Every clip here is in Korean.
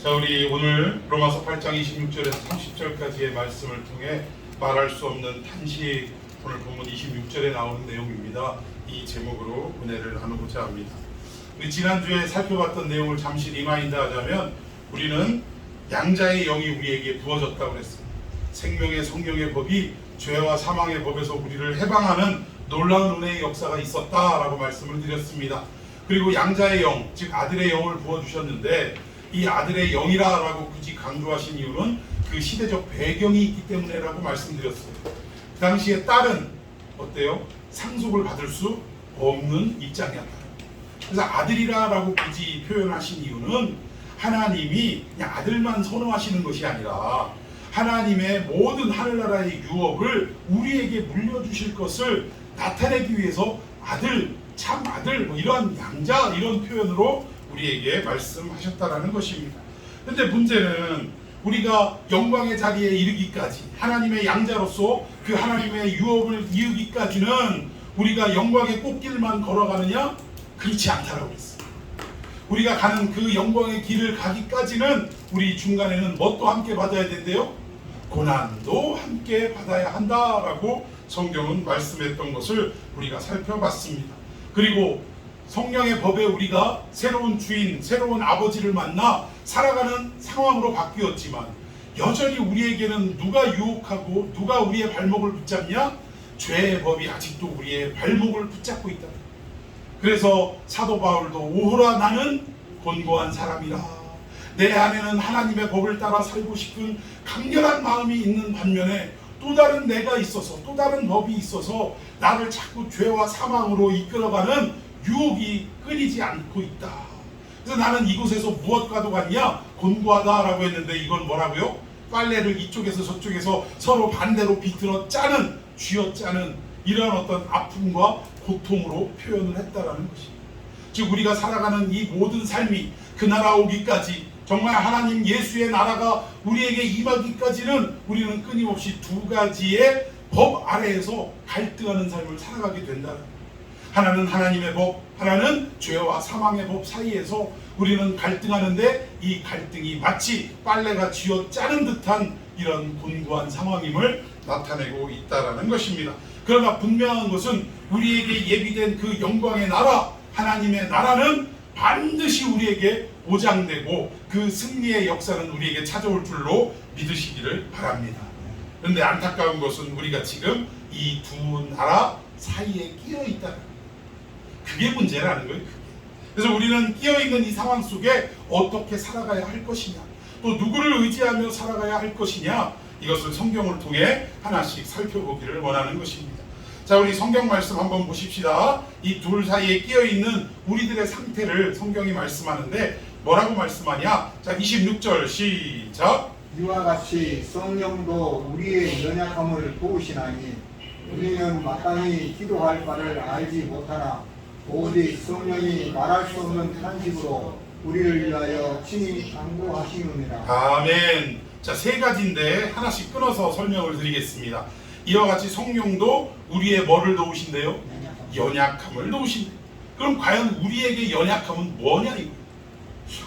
자, 우리 오늘 로마서 8장 26절에서 30절까지의 말씀을 통해 말할 수 없는 탄식, 오늘 본문 26절에 나오는 내용입니다. 이 제목으로 은혜를 나누고자 합니다. 우리 지난주에 살펴봤던 내용을 잠시 리마인드 하자면, 우리는 양자의 영이 우리에게 부어졌다고 그랬습니다. 생명의 성령의 법이 죄와 사망의 법에서 우리를 해방하는 놀라운 은혜의 역사가 있었다라고 말씀을 드렸습니다. 그리고 양자의 영, 즉 아들의 영을 부어주셨는데, 이 아들의 영이라고 굳이 강조하신 이유는 그 시대적 배경이 있기 때문에라고 말씀드렸어요. 그 당시에 딸은 어때요? 상속을 받을 수 없는 입장이었다. 그래서 아들이라고 굳이 표현하신 이유는 하나님이 그냥 아들만 선호하시는 것이 아니라 하나님의 모든 하늘나라의 유업을 우리에게 물려주실 것을 나타내기 위해서 아들, 참 아들, 이러한 양자, 이런 표현으로 우리에게 말씀하셨다라는 것입니다. 그런데 문제는 우리가 영광의 자리에 이르기까지, 하나님의 양자로서 그 하나님의 유업을 이루기까지는 우리가 영광의 꽃길만 걸어가느냐? 그렇지 않다라고 했어요. 우리가 가는 그 영광의 길을 가기까지는 우리 중간에는 뭣도 함께 받아야 된대요? 고난도 함께 받아야 한다라고 성경은 말씀했던 것을 우리가 살펴봤습니다. 그리고 성령의 법에 우리가 새로운 주인, 새로운 아버지를 만나 살아가는 상황으로 바뀌었지만, 여전히 우리에게는 누가 유혹하고 누가 우리의 발목을 붙잡냐? 죄의 법이 아직도 우리의 발목을 붙잡고 있다. 그래서 사도 바울도 오호라 나는 곤고한 사람이라, 내 안에는 하나님의 법을 따라 살고 싶은 강렬한 마음이 있는 반면에 또 다른 내가 있어서, 또 다른 법이 있어서 나를 자꾸 죄와 사망으로 이끌어가는 유혹이 끊이지 않고 있다. 그래서 나는 이곳에서 무엇과도 같냐? 곤고하다라고 했는데, 이건 뭐라고요? 빨래를 이쪽에서 저쪽에서 서로 반대로 비틀어 짜는, 쥐어 짜는 이러한 어떤 아픔과 고통으로 표현을 했다라는 것입니다. 즉 우리가 살아가는 이 모든 삶이 그 나라 오기까지, 정말 하나님 예수의 나라가 우리에게 임하기까지는 우리는 끊임없이 두 가지의 법 아래에서 갈등하는 삶을 살아가게 된다는 거예요. 하나는 하나님의 법, 하나는 죄와 사망의 법 사이에서 우리는 갈등하는데, 이 갈등이 마치 빨래가 쥐어 짜는 듯한 이런 곤고한 상황임을 나타내고 있다라는 것입니다. 그러나 분명한 것은 우리에게 예비된 그 영광의 나라, 하나님의 나라는 반드시 우리에게 보장되고 그 승리의 역사는 우리에게 찾아올 줄로 믿으시기를 바랍니다. 그런데 안타까운 것은 우리가 지금 이 두 나라 사이에 끼어 있다는, 그게 문제라는 거예요. 그래서 우리는 끼어있는 이 상황 속에 어떻게 살아가야 할 것이냐, 또 누구를 의지하며 살아가야 할 것이냐, 이것을 성경을 통해 하나씩 살펴보기를 원하는 것입니다. 자, 우리 성경 말씀 한번 보십시다. 이 둘 사이에 끼어있는 우리들의 상태를 성경이 말씀하는데 뭐라고 말씀하냐? 자, 26절 시작. 이와 같이 성령도 우리의 연약함을 도우시나니 우리는 마땅히 기도할 바를 알지 못하나 오직 성령이 말할 수 없는 탄식으로 우리를 위하여 친히 간구하시느니라. 아멘. 자, 세 가지인데 하나씩 끊어서 설명을 드리겠습니다. 이와 같이 성령도 우리의 뭐를 도우신대요? 연약함을 도우신대. 그럼 과연 우리에게 연약함은 뭐냐 이거예요.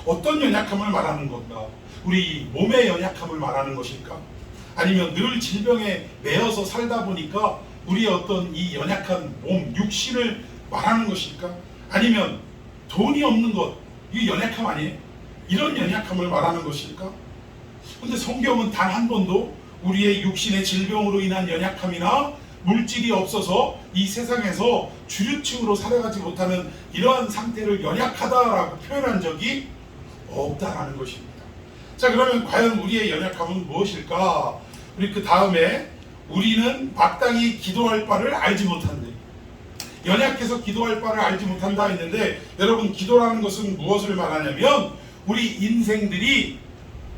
어떤 연약함을 말하는 건가? 우리 몸의 연약함을 말하는 것일까? 아니면 늘 질병에 매여서 살다 보니까 우리의 어떤 이 연약한 몸, 육신을 말하는 것일까? 아니면 돈이 없는 것, 이게 연약함 아니에요? 이런 연약함을 말하는 것일까? 근데 성경은 단 한 번도 우리의 육신의 질병으로 인한 연약함이나 물질이 없어서 이 세상에서 주류층으로 살아가지 못하는 이러한 상태를 연약하다라고 표현한 적이 없다라는 것입니다. 자, 그러면 과연 우리의 연약함은 무엇일까? 우리 그 다음에 우리는 마땅히 기도할 바를 알지 못한대. 연약해서 기도할 바를 알지 못한다 했는데, 여러분, 기도라는 것은 무엇을 말하냐면 우리 인생들이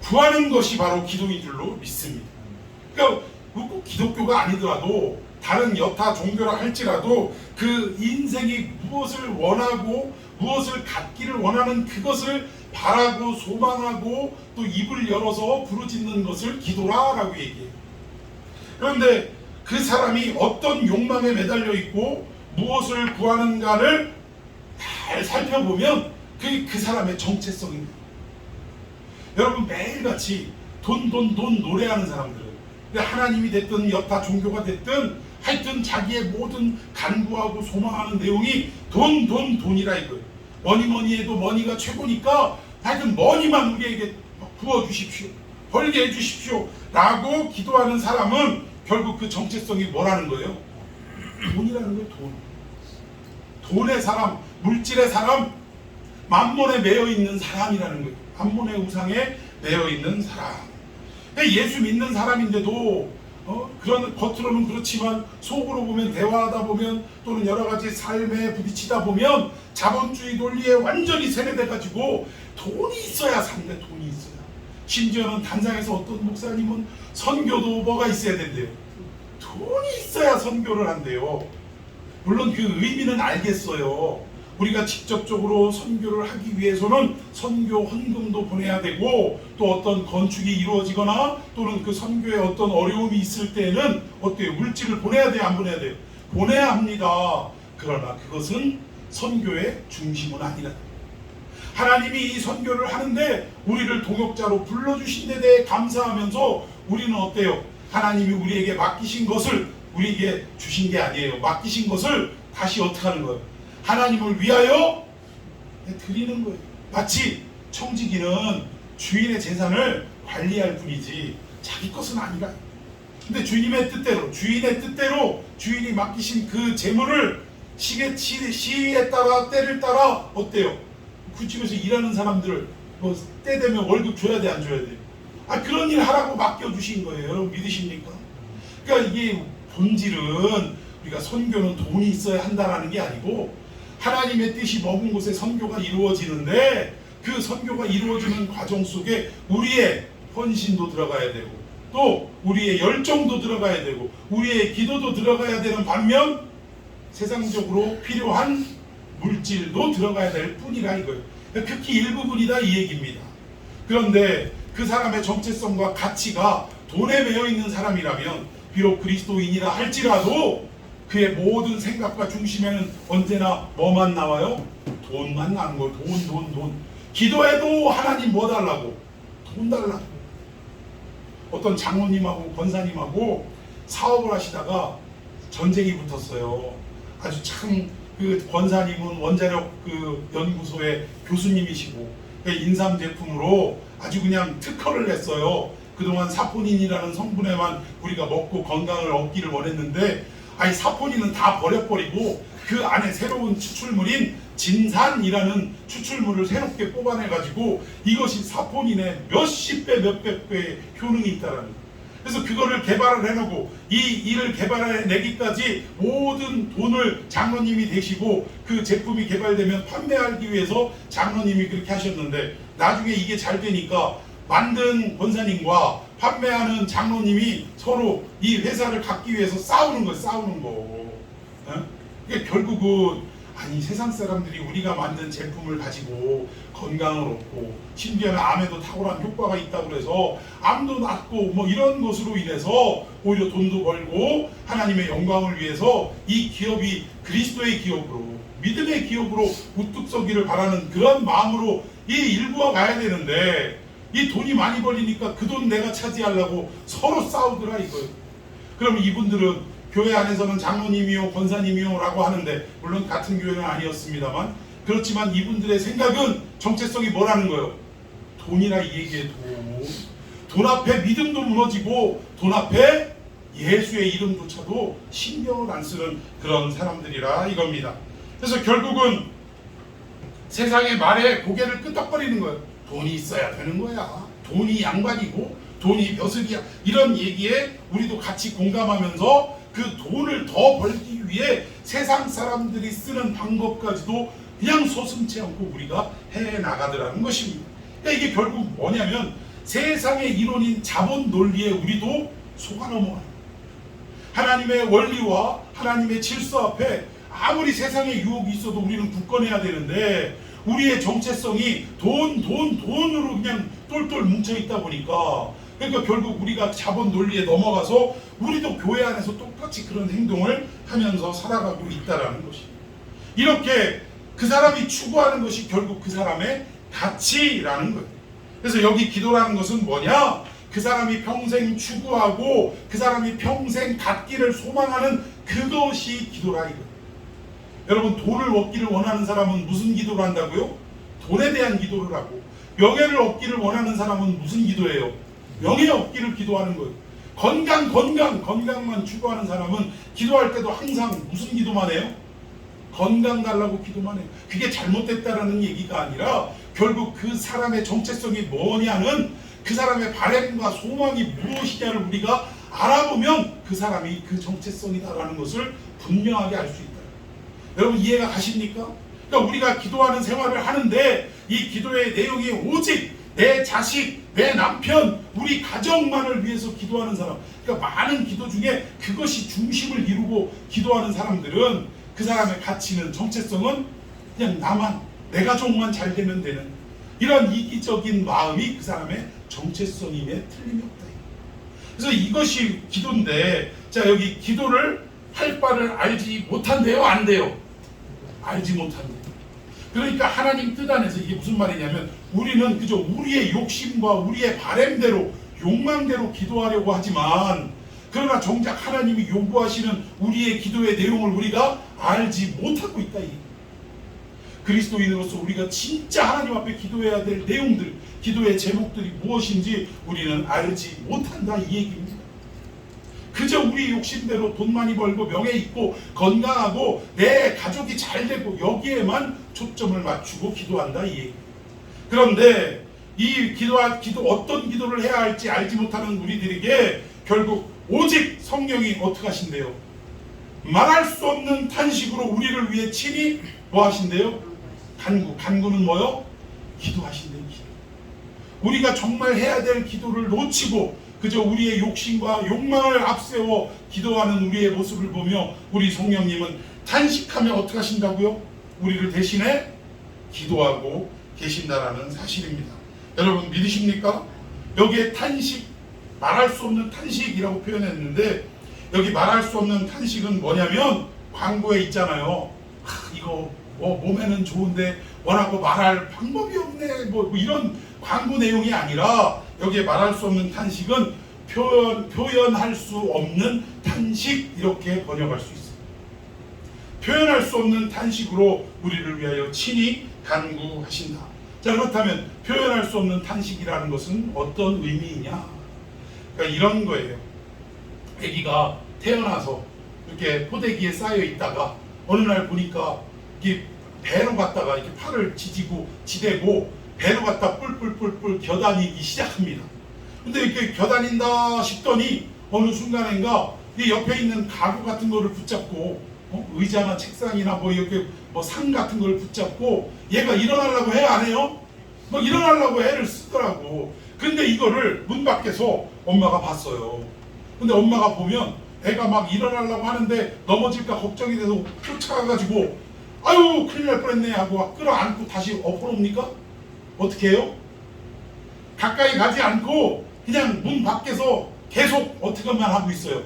구하는 것이 바로 기도인 줄로 믿습니다. 그러니까 꼭 기독교가 아니더라도 다른 여타 종교라 할지라도 그 인생이 무엇을 원하고 무엇을 갖기를 원하는 그것을 바라고 소망하고 또 입을 열어서 부르짖는 것을 기도라라고 얘기해요. 그런데 그 사람이 어떤 욕망에 매달려 있고 무엇을 구하는가를 잘 살펴보면 그게 그 사람의 정체성입니다. 여러분 매일같이 돈 노래하는 사람들은, 근데 하나님이 됐든 여타 종교가 됐든 하여튼 자기의 모든 간구하고 소망하는 내용이 돈이라 이거예요. 뭐니 해도 머니가 최고니까 하여튼 머니만 우리에게 부어주십시오, 벌게 해주십시오 라고 기도하는 사람은 결국 그 정체성이 뭐라는 거예요? 돈이라는 거예요. 돈의 사람, 물질의 사람, 만몬에 매여 있는 사람이라는 거예요. 만몬의 우상에 매여 있는 사람. 예수 믿는 사람인데도 그런 겉으로는 그렇지만 속으로 보면, 대화하다 보면, 또는 여러 가지 삶에 부딪히다 보면 자본주의 논리에 완전히 세뇌돼 가지고 돈이 있어야 산대. 돈이 있어야. 심지어는 단상에서 어떤 목사님은 선교도 뭐가 있어야 된대요. 돈이 있어야 선교를 한대요. 물론 그 의미는 알겠어요. 우리가 직접적으로 선교를 하기 위해서는 선교 헌금도 보내야 되고, 또 어떤 건축이 이루어지거나 또는 그 선교에 어떤 어려움이 있을 때는 어때요? 물질을 보내야 돼요? 안 보내야 돼요? 보내야 합니다. 그러나 그것은 선교의 중심은 아니라, 하나님이 이 선교를 하는데 우리를 동역자로 불러주신 데 대해 감사하면서 우리는 어때요? 하나님이 우리에게 맡기신 것을 우리에게 주신 게 아니에요. 맡기신 것을 다시 어떻게 하는 거예요? 하나님을 위하여 드리는 거예요. 마치 청지기는 주인의 재산을 관리할 뿐이지 자기 것은 아니라. 근데 주인의 뜻대로 주인이 맡기신 그 재물을 시에 따라 때를 따라 어때요? 그 집에서 일하는 사람들을 뭐 때 되면 월급 줘야 돼, 안 줘야 돼? 그런 일 하라고 맡겨주신 거예요. 여러분 믿으십니까? 그러니까 이게 본질은 우리가 선교는 돈이 있어야 한다라는 게 아니고, 하나님의 뜻이 머문 곳에 선교가 이루어지는데 그 선교가 이루어지는 과정 속에 우리의 헌신도 들어가야 되고, 또 우리의 열정도 들어가야 되고, 우리의 기도도 들어가야 되는 반면 세상적으로 필요한 물질도 들어가야 될 뿐이라 이거예요. 극히 일부분이다 이 얘기입니다. 그런데 그 사람의 정체성과 가치가 돈에 매여 있는 사람이라면, 비록 그리스도인이라 할지라도 그의 모든 생각과 중심에는 언제나 뭐만 나와요? 돈만 나는 거예요. 돈. 기도해도 하나님 뭐 달라고? 돈 달라고. 어떤 장로님하고 권사님하고 사업을 하시다가 전쟁이 붙었어요. 아주 참 그 권사님은 원자력 그 연구소의 교수님이시고 인삼 제품으로 아주 그냥 특허를 냈어요. 그동안 사포닌이라는 성분에만 우리가 먹고 건강을 얻기를 원했는데, 사포닌은 다 버려버리고 그 안에 새로운 추출물인 진산이라는 추출물을 새롭게 뽑아내가지고 이것이 사포닌의 몇십 배, 몇백 배의 효능이 있다라는 거예요. 그래서 그거를 개발을 해놓고 이 일을 개발해내기까지 모든 돈을 장로님이 되시고, 그 제품이 개발되면 판매하기 위해서 장로님이 그렇게 하셨는데, 나중에 이게 잘 되니까 만든 권사님과 판매하는 장로님이 서로 이 회사를 갖기 위해서 싸우는 거. 그러니까 결국은 세상 사람들이 우리가 만든 제품을 가지고 건강을 얻고, 심지어는 암에도 탁월한 효과가 있다고 그래서 암도 낫고 뭐 이런 것으로 인해서 오히려 돈도 벌고 하나님의 영광을 위해서 이 기업이 그리스도의 기업으로, 믿음의 기업으로 우뚝 서기를 바라는 그런 마음으로 이 일구어 가야 되는데, 이 돈이 많이 벌리니까 그 돈 내가 차지하려고 서로 싸우더라 이거예요. 그러면 이분들은 교회 안에서는 장로님이요 권사님이요 라고 하는데, 물론 같은 교회는 아니었습니다만, 그렇지만 이분들의 생각은 정체성이 뭐라는 거예요? 돈이라 이 얘기에 돈 앞에 믿음도 무너지고 돈 앞에 예수의 이름조차도 신경을 안 쓰는 그런 사람들이라 이겁니다. 그래서 결국은 세상의 말에 고개를 끄덕거리는 거예요. 돈이 있어야 되는 거야. 돈이 양반이고 돈이 벼슬이야. 이런 얘기에 우리도 같이 공감하면서 그 돈을 더 벌기 위해 세상 사람들이 쓰는 방법까지도 그냥 서슴지 않고 우리가 해나가더라는 것입니다. 그러니까 이게 결국 뭐냐면 세상의 이론인 자본 논리에 우리도 속아 넘어가는 거예요. 하나님의 원리와 하나님의 질서 앞에 아무리 세상에 유혹이 있어도 우리는 굳건해야 되는데, 우리의 정체성이 돈으로 그냥 똘똘 뭉쳐있다 보니까, 그러니까 결국 우리가 자본 논리에 넘어가서 우리도 교회 안에서 똑같이 그런 행동을 하면서 살아가고 있다라는 것이, 이렇게 그 사람이 추구하는 것이 결국 그 사람의 가치라는 거예요. 그래서 여기 기도라는 것은 뭐냐? 그 사람이 평생 추구하고 그 사람이 평생 갖기를 소망하는 그것이 기도라 이거예요. 여러분, 돈을 얻기를 원하는 사람은 무슨 기도를 한다고요? 돈에 대한 기도를 하고, 명예를 얻기를 원하는 사람은 무슨 기도예요? 명예 얻기를 기도하는 거예요. 건강만 추구하는 사람은 기도할 때도 항상 무슨 기도만 해요? 건강 달라고 기도만 해요. 그게 잘못됐다라는 얘기가 아니라 결국 그 사람의 정체성이 뭐냐는, 그 사람의 바램과 소망이 무엇이냐를 우리가 알아보면 그 사람이 그 정체성이다라는 것을 분명하게 알 수 있다. 여러분, 이해가 가십니까? 그러니까 우리가 기도하는 생활을 하는데 이 기도의 내용이 오직 내 자식, 내 남편, 우리 가정만을 위해서 기도하는 사람, 그러니까 많은 기도 중에 그것이 중심을 이루고 기도하는 사람들은 그 사람의 가치는, 정체성은 그냥 나만, 내 가족만 잘 되면 되는 이런 이기적인 마음이 그 사람의 정체성임에 틀림이 없다. 그래서 이것이 기도인데, 자, 여기 기도를 할 바를 알지 못한대요, 안 돼요? 알지 못한대요. 그러니까 하나님 뜻 안에서 이게 무슨 말이냐면, 우리는 그저 우리의 욕심과 우리의 바램대로, 욕망대로 기도하려고 하지만, 그러나 정작 하나님이 요구하시는 우리의 기도의 내용을 우리가 알지 못하고 있다. 그리스도인으로서 우리가 진짜 하나님 앞에 기도해야 될 내용들, 기도의 제목들이 무엇인지 우리는 알지 못한다, 이 얘기입니다. 그저 우리 욕심대로 돈 많이 벌고 명예 있고 건강하고 내 가족이 잘 되고 여기에만 초점을 맞추고 기도한다, 이 얘기. 그런데 이 기도 어떤 기도를 해야 할지 알지 못하는 우리들에게 결국 오직 성령이 어떻게 하신대요? 말할 수 없는 탄식으로 우리를 위해 친히 뭐 하신대요? 간구는 뭐요? 기도하신대요. 우리가 정말 해야 될 기도를 놓치고 그저 우리의 욕심과 욕망을 앞세워 기도하는 우리의 모습을 보며 우리 성령님은 탄식하며 어떻게 하신다고요? 우리를 대신해 기도하고 계신다라는 사실입니다. 여러분, 믿으십니까? 여기에 탄식, 말할 수 없는 탄식이라고 표현했는데, 여기 말할 수 없는 탄식은 뭐냐면 광고에 있잖아요. 이거 몸에는 좋은데 뭐라고 말할 방법이 없네, 뭐 이런 광고 내용이 아니라, 여기에 말할 수 없는 탄식은 표현할 수 없는 탄식, 이렇게 번역할 수 있습니다. 표현할 수 없는 탄식으로 우리를 위하여 친히 간구하신다. 자, 그렇다면 표현할 수 없는 탄식이라는 것은 어떤 의미이냐? 그러니까 이런 거예요. 아기가 태어나서 이렇게 포대기에 쌓여 있다가 어느 날 보니까 이게 배로 갔다가 이렇게 팔을 지대고 배로 갔다 뿔뿔뿔뿔 겨다니기 시작합니다. 근데 이렇게 겨다닌다 싶더니 어느 순간인가 이 옆에 있는 가구 같은 거를 붙잡고, 의자나 책상이나 뭐 이렇게 상 같은 걸 붙잡고, 얘가 일어나려고 해, 안 해요? 뭐 일어나려고 애를 쓰더라고. 근데 이거를 문 밖에서 엄마가 봤어요. 근데 엄마가 보면 애가 막 일어나려고 하는데 넘어질까 걱정이 돼서 쫓아가가지고 아유 큰일 날 뻔했네 하고 끌어안고 다시 엎어놓습니까? 어떻게 해요? 가까이 가지 않고 그냥 문 밖에서 계속 어떻게만 하고 있어요.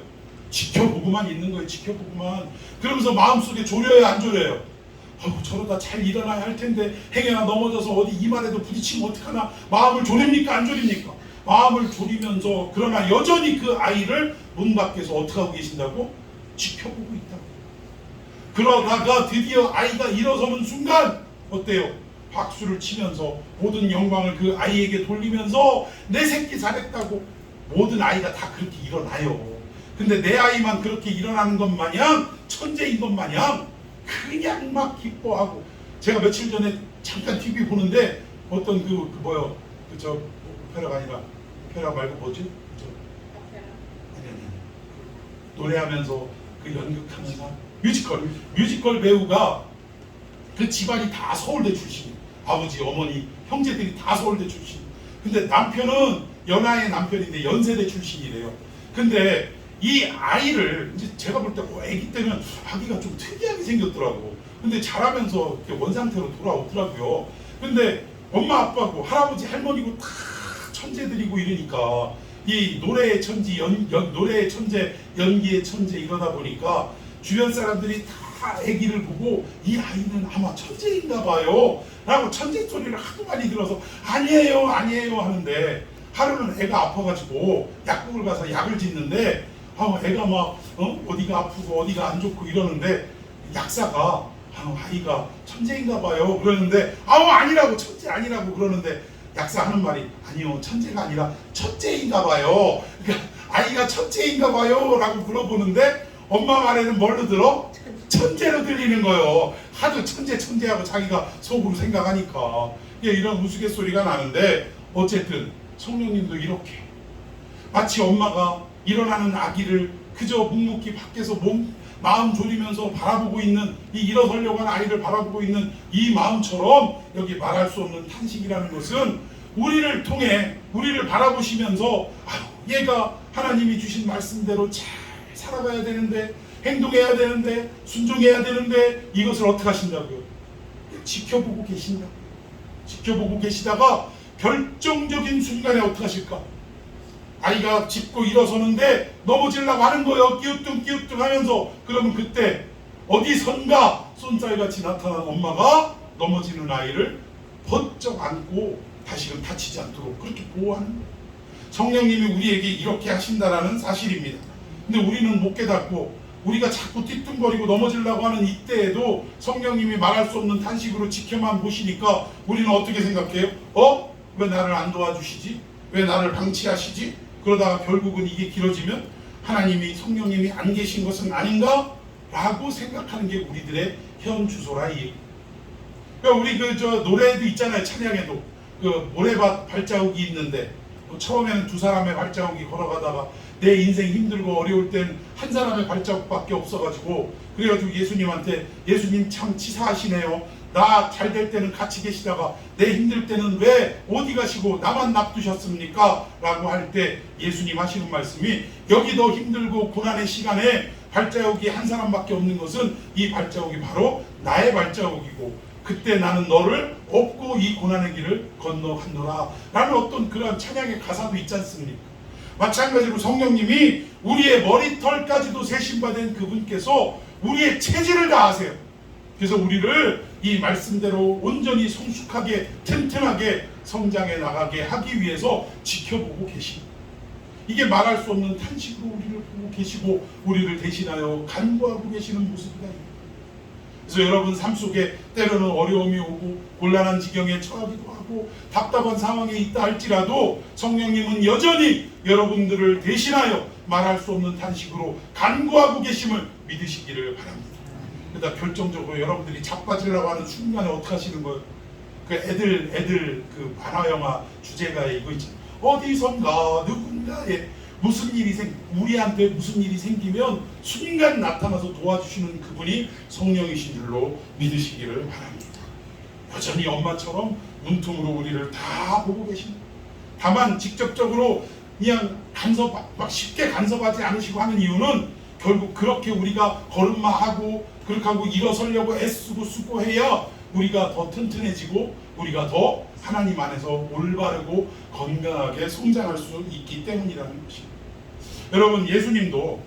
지켜보고만 있는 거예요. 지켜보고만. 그러면서 마음속에 졸여요, 안 졸여요? 저러다 잘 일어나야 할 텐데 행여나 넘어져서 어디 이마에도 부딪히면 어떡하나. 마음을 졸입니까, 안 졸입니까? 마음을 졸이면서, 그러나 여전히 그 아이를 문 밖에서 어떻게 하고 계신다고? 지켜보고 있다고. 그러다가 드디어 아이가 일어서는 순간 어때요? 박수를 치면서 모든 영광을 그 아이에게 돌리면서 내 새끼 잘했다고. 모든 아이가 다 그렇게 일어나요. 근데 내 아이만 그렇게 일어나는 것 마냥, 천재인 것 마냥 그냥 막 기뻐하고. 제가 며칠 전에 잠깐 TV 보는데 어떤 오페라가 아니라, 오페라 말고 뭐지? 아니 노래하면서 그 연극하는 사람, 뮤지컬 배우가 그 집안이 다 서울대 출신, 아버지, 어머니, 형제들이 다 서울대 출신. 근데 남편은 연하의 남편인데 연세대 출신이래요. 근데 이 아이를 이제 제가 볼 때 아기 때는 아기가 좀 특이하게 생겼더라고. 근데 자라면서 이렇게 원상태로 돌아오더라고요. 근데 엄마 아빠고 할아버지 할머니고 다 천재들이고 이러니까 이 노래의 천재, 노래의 천재, 연기의 천재 이러다 보니까 주변 사람들이 다 아기를 보고 이 아이는 아마 천재인가 봐요 라고 천재 소리를 하도 많이 들어서 아니에요 하는데, 하루는 애가 아파가지고 약국을 가서 약을 짓는데 애가 막 어디가 아프고 어디가 안 좋고 이러는데 약사가 아이가 천재인가 봐요 그러는데 아니라고, 천재 아니라고 그러는데 약사 하는 말이 아니요 천재가 아니라 첫째인가 봐요. 그러니까 아이가 첫째인가 봐요 라고 물어보는데 엄마 말에는 뭘로 들어? 천재로 들리는 거예요. 하도 천재하고 자기가 속으로 생각하니까 이런 우스갯소리가 나는데, 어쨌든 성령님도 이렇게 마치 엄마가 일어나는 아기를 그저 묵묵히 밖에서 마음 졸이면서 바라보고 있는, 이 일어서려고 하는 아이를 바라보고 있는 이 마음처럼 여기 말할 수 없는 탄식이라는 것은 우리를 통해 우리를 바라보시면서 얘가 하나님이 주신 말씀대로 잘 살아가야 되는데, 행동해야 되는데, 순종해야 되는데, 이것을 어떻게 하신다고요? 지켜보고 계신다. 지켜보고 계시다가 결정적인 순간에 어떻게 하실까? 아이가 짚고 일어서는데 넘어지려고 하는 거예요. 끼우뚱 하면서. 그러면 그때 어디선가 쏜살같이 나타난 엄마가 넘어지는 아이를 번쩍 안고 다시금 다치지 않도록 그렇게 보호하는 거예요. 성령님이 우리에게 이렇게 하신다라는 사실입니다. 근데 우리는 못 깨닫고 우리가 자꾸 띠뚱거리고 넘어지려고 하는 이때에도 성령님이 말할 수 없는 탄식으로 지켜만 보시니까 우리는 어떻게 생각해요? 왜 나를 안 도와주시지? 왜 나를 방치하시지? 그러다가 결국은 이게 길어지면 하나님이, 성령님이 안 계신 것은 아닌가? 라고 생각하는 게 우리들의 현 주소라. 그러니까 우리 노래도 있잖아요. 찬양에도 모래밭 발자국이 있는데 처음에는 두 사람의 발자국이 걸어가다가 내 인생 힘들고 어려울 땐 한 사람의 발자국밖에 없어가지고, 그래가지고 예수님한테 예수님 참 치사하시네요. 나 잘 될 때는 같이 계시다가 내 힘들 때는 왜 어디 가시고 나만 놔두셨습니까? 라고 할 때 예수님 하시는 말씀이, 여기 너 힘들고 고난의 시간에 발자국이 한 사람밖에 없는 것은 이 발자국이 바로 나의 발자국이고, 그때 나는 너를 업고 이 고난의 길을 건너간노라 라는 어떤 그런 찬양의 가사도 있지 않습니까? 마찬가지로 성령님이 우리의 머리털까지도 세심받은 그분께서 우리의 체질을 다 아세요. 그래서 우리를 이 말씀대로 온전히 성숙하게 튼튼하게 성장해 나가게 하기 위해서 지켜보고 계십니다. 이게 말할 수 없는 탄식으로 우리를 보고 계시고 우리를 대신하여 간구하고 계시는 모습이다. 그래서 여러분 삶 속에 때로는 어려움이 오고 곤란한 지경에 처하기도 하고 답답한 상황에 있다 할지라도 성령님은 여전히 여러분들을 대신하여 말할 수 없는 탄식으로 간구하고 계심을 믿으시기를 바랍니다. 그러다 결정적으로 여러분들이 자빠지려고 하는 순간에 어떻게 하시는 거예요? 그 애들 그 만화영화 주제가에 이거 있잖아요. 어디선가 누군가에 우리한테 무슨 일이 생기면 순간 나타나서 도와주시는 그분이 성령이신 줄로 믿으시기를 바랍니다. 여전히 엄마처럼 문틈으로 우리를 다 보고 계십니다. 다만 직접적으로 그냥 막 쉽게 간섭하지 않으시고 하는 이유는 결국 그렇게 우리가 걸음마하고 그렇게 하고 일어서려고 애쓰고 수고해야 우리가 더 튼튼해지고 우리가 더 하나님 안에서 올바르고 건강하게 성장할 수 있기 때문이라는 것입니다. 여러분, 예수님도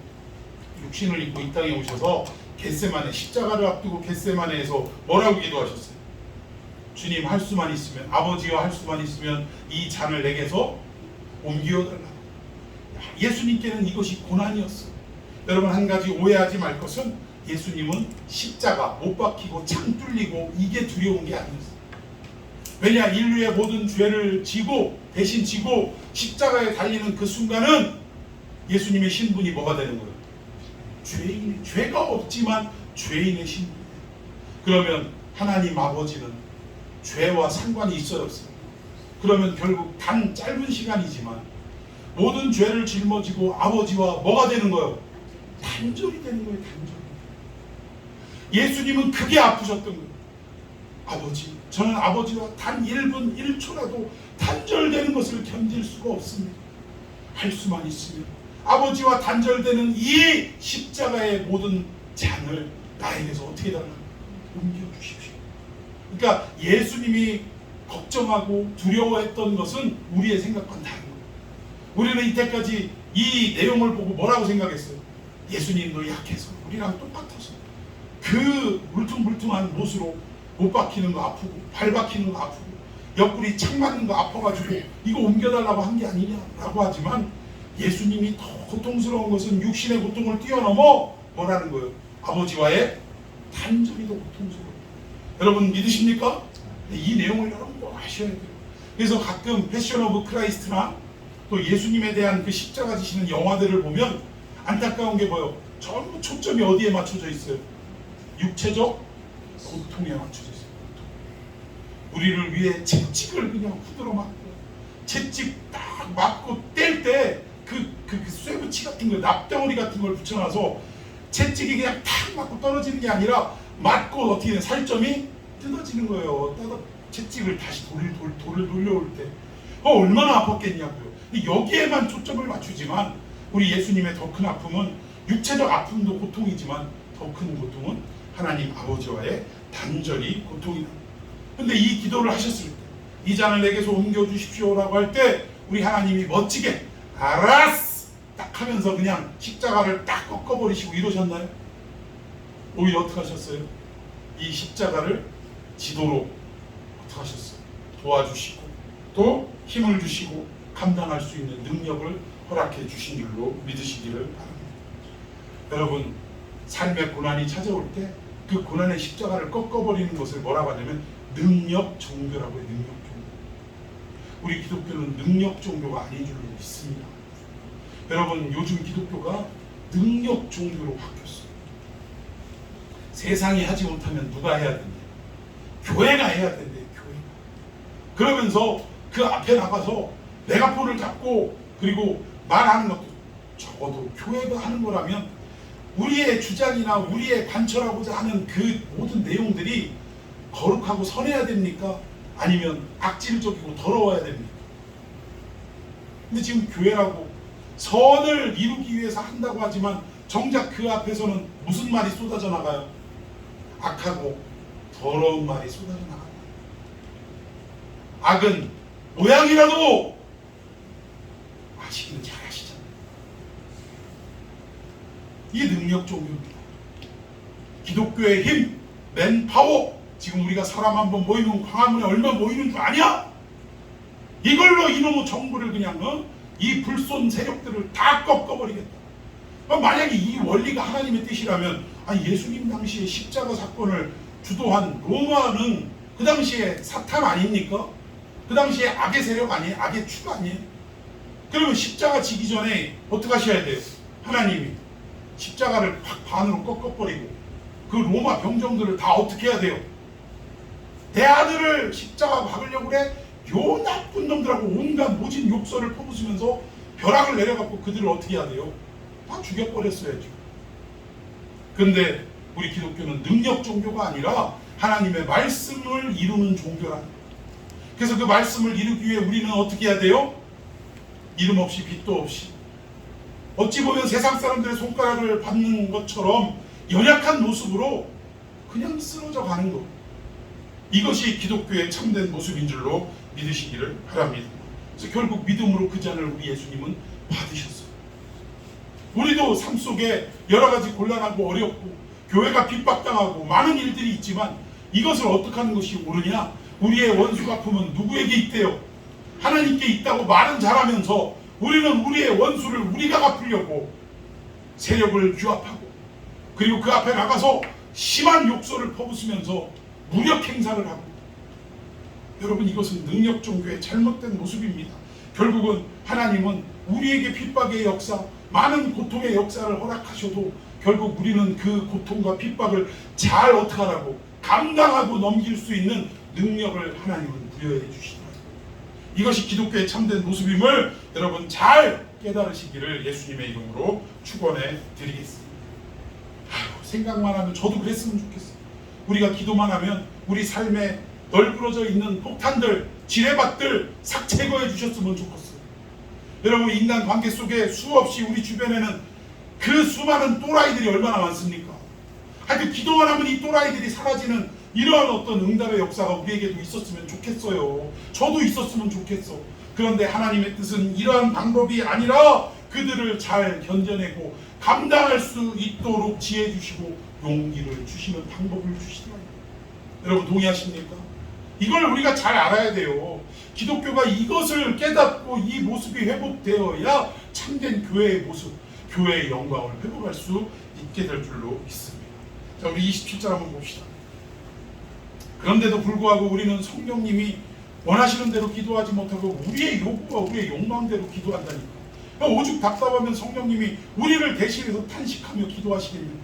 육신을 입고 이 땅에 오셔서 겟세마네, 십자가를 앞두고 겟세마네에서 뭐라고 기도하셨어요? 주님, 할 수만 있으면, 아버지와 할 수만 있으면 이 잔을 내게서 옮겨달라. 예수님께는 이것이 고난이었어요. 여러분, 한 가지 오해하지 말 것은 예수님은 십자가 못 박히고 창 뚫리고 이게 두려운 게 아니었어요. 왜냐, 인류의 모든 죄를 대신 지고 십자가에 달리는 그 순간은 예수님의 신분이 뭐가 되는 거예요? 죄가 없지만 죄인의 신분이에요. 그러면 하나님 아버지는 죄와 상관이 있어요, 없어요? 그러면 결국 단 짧은 시간이지만 모든 죄를 짊어지고 아버지와 뭐가 되는 거예요? 단절이 되는 거예요, 단절. 예수님은 크게 아프셨던 거예요. 아버지, 저는 아버지와 단 1분 1초라도 단절되는 것을 견딜 수가 없습니다. 할 수만 있으면 아버지와 단절되는 이 십자가의 모든 잔을 나에게서 어떻게 달라고 옮겨주십시오. 그러니까 예수님이 걱정하고 두려워했던 것은 우리의 생각과는 다른 거예요. 우리는 이때까지 이 내용을 보고 뭐라고 생각했어요? 예수님도 약해서 우리랑 똑같아서 그 물퉁물퉁한 못으로 못 박히는 거 아프고 발 박히는 거 아프고 옆구리 창 맞는 거 아파가지고 이거 옮겨달라고 한 게 아니냐라고 하지만 예수님이 더 고통스러운 것은 육신의 고통을 뛰어넘어 뭐라는 거예요? 아버지와의 단절이 더 고통스러워요. 여러분 믿으십니까? 이 내용을 여러분 꼭 아셔야 돼요. 그래서 가끔 패션 오브 크라이스트나 또 예수님에 대한 그 십자가 지시는 영화들을 보면 안타까운 게 뭐예요? 전부 초점이 어디에 맞춰져 있어요? 육체적 고통에 맞춰져 있어요. 우리를 위해 채찍을 그냥 후드러 맞고 채찍 딱 맞고 뗄 때 그 쇠붙이 같은 거 납덩어리 같은 걸 붙여놔서 채찍이 그냥 탁 맞고 떨어지는 게 아니라 맞고 어떻게 살점이 뜯어지는 거예요. 채찍을 다시 돌을 돌려올 때 얼마나 아팠겠냐고요. 여기에만 초점을 맞추지만 우리 예수님의 더 큰 아픔은 육체적 아픔도 고통이지만 더 큰 고통은 하나님 아버지와의 단절이 고통이다. 근데 이 기도를 하셨을 때 이 잔을 내게서 옮겨주십시오라고 할 때 우리 하나님이 멋지게 알았어! 딱 하면서 그냥 십자가를 딱 꺾어버리시고 이러셨나요? 오히려 어떻게 하셨어요? 이 십자가를 지도로 어떻게 하셨어요? 도와주시고 또 힘을 주시고 감당할 수 있는 능력을 허락해 주신 줄로 믿으시기를 바랍니다. 여러분 삶의 고난이 찾아올 때 그 고난의 십자가를 꺾어버리는 것을 뭐라고 하냐면 능력 종교라고 해요. 능력 종교. 우리 기독교는 능력 종교가 아닌 줄로 믿습니다. 여러분 요즘 기독교가 능력 종교로 바뀌었어요. 세상이 하지 못하면 누가 해야 된대요? 교회가 해야 된대요. 교회가. 그러면서 그 앞에 나가서 메가폰을 잡고 그리고 말하는 것도 적어도 교회가 하는 거라면 우리의 주장이나 우리의 관철하고자 하는 그 모든 내용들이 거룩하고 선해야 됩니까? 아니면 악질적이고 더러워야 됩니까? 근데 지금 교회라고 선을 이루기 위해서 한다고 하지만 정작 그 앞에서는 무슨 말이 쏟아져 나가요? 악하고 더러운 말이 쏟아져 나가요. 악은 모양이라도 아시기는 잘 아시잖아요. 이게 능력 종교입니다. 기독교의 힘, 맨파워. 지금 우리가 사람 한번 모이면 광화문에 얼마 모이는 줄 아냐? 이걸로 이놈의 정부를 그냥 이 불손 세력들을 다 꺾어버리겠다. 만약에 이 원리가 하나님의 뜻이라면 예수님 당시에 십자가 사건을 주도한 로마는 그 당시에 사탄 아닙니까? 그 당시에 악의 세력 아니에요? 악의 축 아니에요? 그러면 십자가 지기 전에 어떻게 하셔야 돼요? 하나님이 십자가를 팍 반으로 꺾어버리고 그 로마 병정들을 다 어떻게 해야 돼요? 내 아들을 십자가 박으려고 그래? 요 나쁜 놈들하고 온갖 모진 욕설을 퍼부으면서 벼락을 내려갖고 그들을 어떻게 해야 돼요? 다 죽여버렸어야죠. 근데 우리 기독교는 능력 종교가 아니라 하나님의 말씀을 이루는 종교라는 거예요. 그래서 그 말씀을 이루기 위해 우리는 어떻게 해야 돼요? 이름 없이 빛도 없이 어찌 보면 세상 사람들의 손가락을 받는 것처럼 연약한 모습으로 그냥 쓰러져 가는 것. 이것이 기독교의 참된 모습인 줄로 믿으시기를 바랍니다. 그래서 결국 믿음으로 그 잔을 우리 예수님은 받으셨어요. 우리도 삶 속에 여러 가지 곤란하고 어렵고 교회가 핍박당하고 많은 일들이 있지만 이것을 어떻게 하는 것이 옳으냐? 우리의 원수 갚음은 누구에게 있대요? 하나님께 있다고 말은 잘하면서 우리는 우리의 원수를 우리가 갚으려고 세력을 규합하고 그리고 그 앞에 나가서 심한 욕설을 퍼부으면서 무력 행사를 하고 여러분 이것은 능력 종교의 잘못된 모습입니다. 결국은 하나님은 우리에게 핍박의 역사, 많은 고통의 역사를 허락하셔도 결국 우리는 그 고통과 핍박을 잘 어떻게 하라고 감당하고 넘길 수 있는 능력을 하나님은 부여해 주시더라고요. 이것이 기독교의 참된 모습임을 여러분 잘 깨달으시기를 예수님의 이름으로 축원해 드리겠습니다. 생각만 하면 저도 그랬으면 좋겠어요. 우리가 기도만 하면 우리 삶에 널브러져 있는 폭탄들, 지뢰밭들 싹 제거해 주셨으면 좋겠어요. 여러분 인간 관계 속에 수없이 우리 주변에는 그 수많은 또라이들이 얼마나 많습니까? 하여튼 기도만 하면 이 또라이들이 사라지는 이러한 어떤 응답의 역사가 우리에게도 있었으면 좋겠어요. 저도 있었으면 좋겠어. 그런데 하나님의 뜻은 이러한 방법이 아니라 그들을 잘 견뎌내고 감당할 수 있도록 지혜 주시고 용기를 주시는 방법을 주시더라고요. 여러분 동의하십니까? 이걸 우리가 잘 알아야 돼요. 기독교가 이것을 깨닫고 이 모습이 회복되어야 참된 교회의 모습, 교회의 영광을 회복할 수 있게 될 줄로 믿습니다. 자, 우리 27절 한번 봅시다. 그런데도 불구하고 우리는 성령님이 원하시는 대로 기도하지 못하고 우리의 요구와 우리의 욕망대로 기도한다니까. 오죽 답답하면 성령님이 우리를 대신해서 탄식하며 기도하시겠느냐.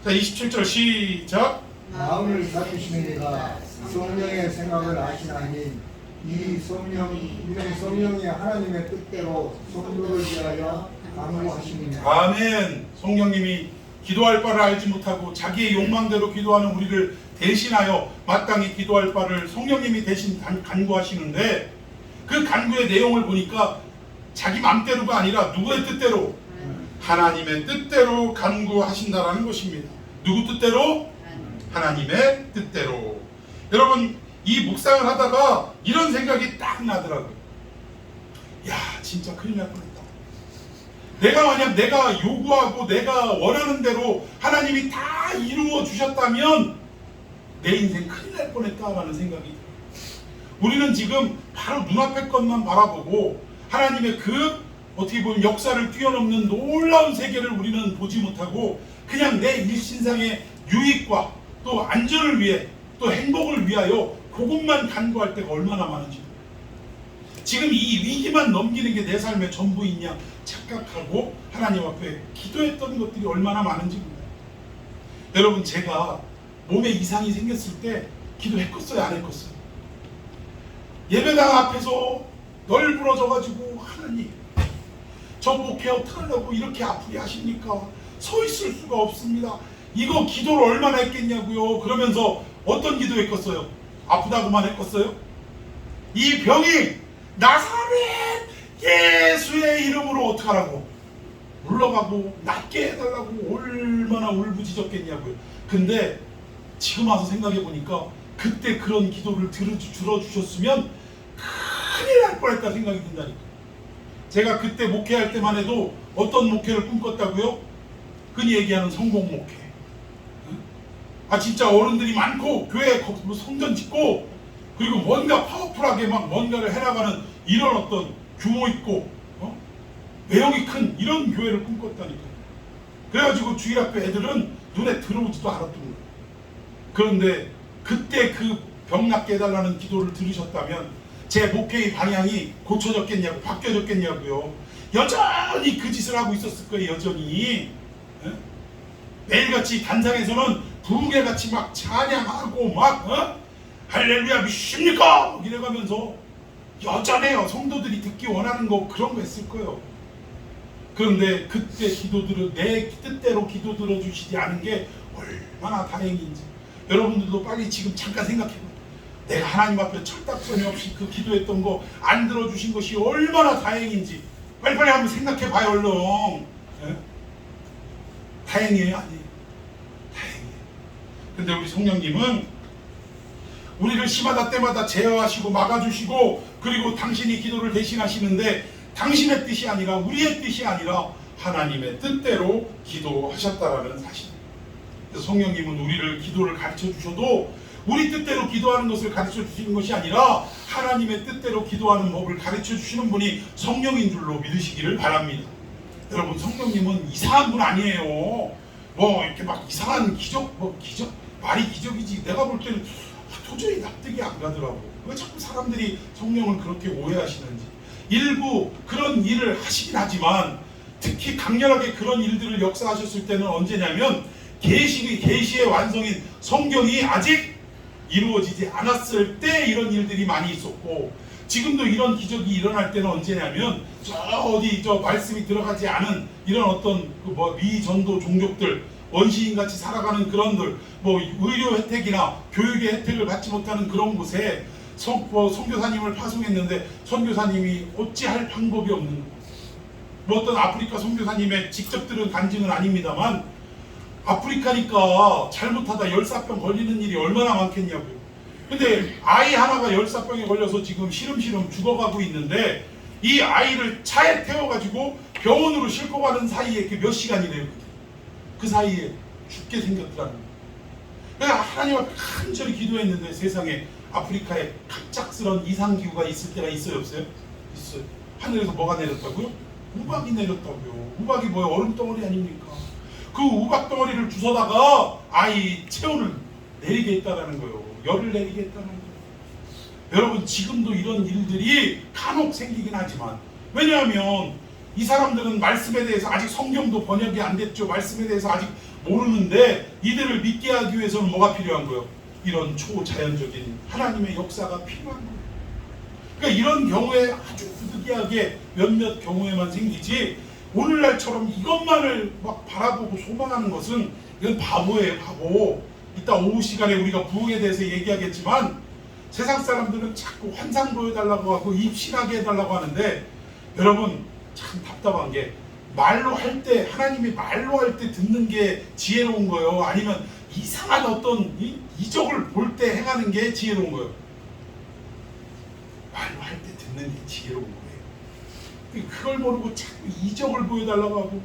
자, 27절 시작. 마음을 잡으시는 이가 성령의 생각을 아시나니 이 성령이 하나님의 뜻대로 성도를 위하여 강구하시느냐. 아멘. 성령님이 기도할 바를 알지 못하고 자기의 욕망대로 기도하는 우리를 대신하여 마땅히 기도할 바를 성령님이 대신 간구하시는데, 그 간구의 내용을 보니까 자기 맘대로가 아니라 누구의 뜻대로? 하나님의 뜻대로 간구하신다라는 것입니다. 누구 뜻대로? 하나님의 뜻대로. 여러분, 이 묵상을 하다가 이런 생각이 딱 나더라고요. 야, 진짜 큰일 날 뻔했다. 만약 내가 요구하고 내가 원하는 대로 하나님이 다 이루어 주셨다면 내 인생 큰일 날 뻔했다라는 생각이 들어요. 우리는 지금 바로 눈앞의 것만 바라보고 하나님의 그 어떻게 보면 역사를 뛰어넘는 놀라운 세계를 우리는 보지 못하고 그냥 내 일신상의 유익과 또 안전을 위해 또 행복을 위하여 그것만 간구할 때가 얼마나 많은지, 지금 이 위기만 넘기는 게 내 삶의 전부이냐 착각하고 하나님 앞에 기도했던 것들이 얼마나 많은지 몰라요. 여러분, 제가 몸에 이상이 생겼을 때 기도했겠어요? 안 했겠어요? 예배당 앞에서 널브러져가지고 하나님, 저 목회 어떡하려고 이렇게 아프게 하십니까? 서 있을 수가 없습니다. 이거 기도를 얼마나 했겠냐고요. 그러면서 어떤 기도 했겠어요? 아프다고만 했겠어요? 이 병이 나사렛 예수의 이름으로 어떡하라고 물러가고 낫게 해달라고 얼마나 울부짖었겠냐고요. 근데 지금 와서 생각해 보니까 그때 그런 기도를 들어주셨으면 큰일 날 뻔했다 생각이 든다니까. 제가 그때 목회할 때만 해도 어떤 목회를 꿈꿨다고요? 흔히 얘기하는 성공 목회. 진짜 어른들이 많고 교회에 성전 짓고 그리고 뭔가 파워풀하게 막 뭔가를 해나가는 이런 어떤 규모 있고 외형이 큰 이런 교회를 꿈꿨다니까요. 그래가지고 주일학교 애들은 눈에 들어오지도 않았던 거예요. 그런데 그때 그 병 낫게 해달라는 기도를 들으셨다면 제 목회의 방향이 고쳐졌겠냐고, 바뀌어졌겠냐고요. 여전히 그 짓을 하고 있었을 거예요. 여전히. 매일같이 단상에서는 부흥회같이 막 찬양하고 막 할렐루야 믿습니까? 이래가면서 여전해요. 성도들이 듣기 원하는 거 그런 거 했을 거예요. 그런데 그때 기도들을 내 뜻대로 기도 들어주시지 않은 게 얼마나 다행인지 여러분들도 빨리 지금 잠깐 생각해봐요. 내가 하나님 앞에 철딱서니 없이 그 기도했던 거 안 들어주신 것이 얼마나 다행인지 빨리빨리 한번 생각해봐요. 얼른. 다행이에요? 아니에요? 다행이에요. 근데 우리 성령님은 우리를 시마다 때마다 제어하시고 막아주시고 그리고 당신이 기도를 대신하시는데 당신의 뜻이 아니라 우리의 뜻이 아니라 하나님의 뜻대로 기도하셨다라는 사실. 그래서 성령님은 우리를 기도를 가르쳐 주셔도 우리 뜻대로 기도하는 것을 가르쳐 주시는 것이 아니라 하나님의 뜻대로 기도하는 법을 가르쳐 주시는 분이 성령인 줄로 믿으시기를 바랍니다. 여러분, 성령님은 이상한 분 아니에요. 뭐 이렇게 막 이상한 기적, 말이 기적이지. 내가 볼 때는 도저히 납득이 안 가더라고. 왜 자꾸 사람들이 성령을 그렇게 오해하시는지. 일부 그런 일을 하시긴 하지만 특히 강렬하게 그런 일들을 역사하셨을 때는 언제냐면 계시의 완성인 성경이 아직 이루어지지 않았을 때 이런 일들이 많이 있었고, 지금도 이런 기적이 일어날 때는 언제냐면 저 말씀이 들어가지 않은 이런 어떤 미전도 종족들, 원시인같이 살아가는 그런들, 의료 혜택이나 교육의 혜택을 받지 못하는 그런 곳에 선교사님을 파송했는데 선교사님이 어찌할 방법이 없는 거. 어떤 아프리카 선교사님의 직접 들은 간증은 아닙니다만 아프리카니까 잘못하다 열사병 걸리는 일이 얼마나 많겠냐고요. 근데 아이 하나가 열사병에 걸려서 지금 시름시름 죽어가고 있는데 이 아이를 차에 태워가지고 병원으로 싣고 가는 사이에 그 몇 시간이래요. 그 사이에 죽게 생겼더라는 거예요. 그래서 하나님 앞에 간절히 기도했는데 세상에 아프리카에 갑작스런 이상기후가 있을 때가 있어요, 없어요? 있어요. 하늘에서 뭐가 내렸다고요? 우박이 내렸다고요. 우박이 뭐예요? 얼음덩어리 아닙니까? 그 우박덩어리를 주워다가 아이 체온을 내리게 했다는 거예요. 열을 내리게 했다는 거예요. 여러분, 지금도 이런 일들이 간혹 생기긴 하지만, 왜냐하면 이 사람들은 말씀에 대해서 아직 성경도 번역이 안 됐죠. 말씀에 대해서 아직 모르는데 이들을 믿게 하기 위해서는 뭐가 필요한 거예요? 이런 초자연적인 하나님의 역사가 필요한 거예요. 그러니까 이런 경우에 아주 부득이하게 몇몇 경우에만 생기지, 오늘날처럼 이것만을 막 바라보고 소망하는 것은 이건 바보예요, 바보. 이따 오후 시간에 우리가 부흥에 대해서 얘기하겠지만, 세상 사람들은 자꾸 환상 보여달라고 하고 입신하게 해달라고 하는데, 여러분 참 답답한 게, 말로 할 때, 하나님이 말로 할 때 듣는 게 지혜로운 거예요? 아니면 이상한 어떤 이적을 볼 때 행하는 게 지혜로운 거예요? 말로 할 때 듣는 게 지혜로운 거예요. 그걸 모르고 자꾸 이적을 보여달라고 하고,